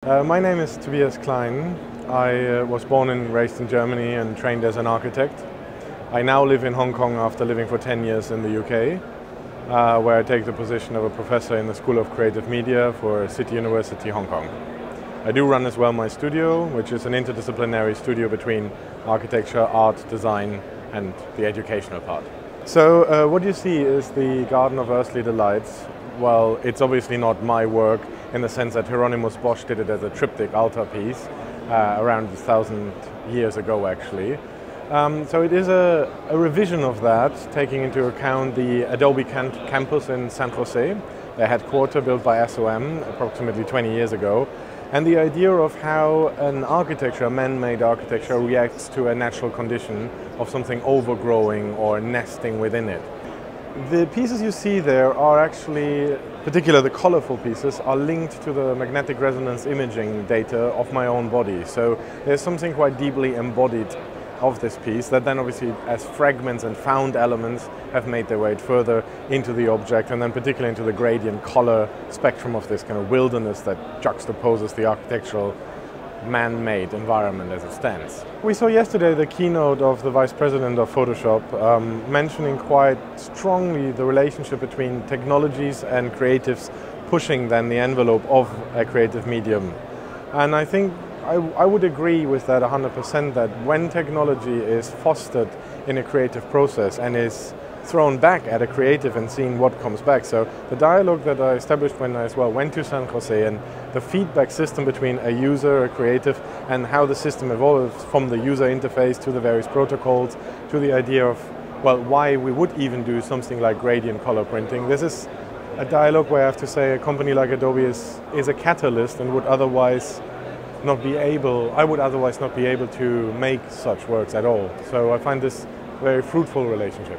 My name is Tobias Klein. I was born and raised in Germany and trained as an architect. I now live in Hong Kong after living for 10 years in the UK, where I take the position of a professor in the School of Creative Media for City University Hong Kong. I do run as well my studio, which is an interdisciplinary studio between architecture, art, design and the educational part. So what you see is the Garden of Earthly Delights. Well, it's obviously not my work in the sense that Hieronymus Bosch did it as a triptych altarpiece around 1,000 years ago actually. So it is a revision of that, taking into account the Adobe campus in San José, their headquarters built by SOM approximately 20 years ago, and the idea of how an architecture, a man-made architecture, reacts to a natural condition of something overgrowing or nesting within it. The pieces you see there are actually, particularly the colorful pieces, are linked to the magnetic resonance imaging data of my own body. So there's something quite deeply embodied of this piece that then obviously as fragments and found elements have made their way further into the object, and then particularly into the gradient color spectrum of this kind of wilderness that juxtaposes the architectural man-made environment as it stands. We saw yesterday the keynote of the Vice President of Photoshop mentioning quite strongly the relationship between technologies and creatives pushing then the envelope of a creative medium. And I think I would agree with that 100%, that when technology is fostered in a creative process and is thrown back at a creative and seeing what comes back. So the dialogue that I established when I as well went to San Jose, and the feedback system between a user, a creative, and how the system evolves from the user interface to the various protocols to the idea of, well, why we would even do something like gradient color printing. This is a dialogue where I have to say a company like Adobe is a catalyst and would otherwise not be able, I would otherwise not be able to make such works at all. So I find this a very fruitful relationship.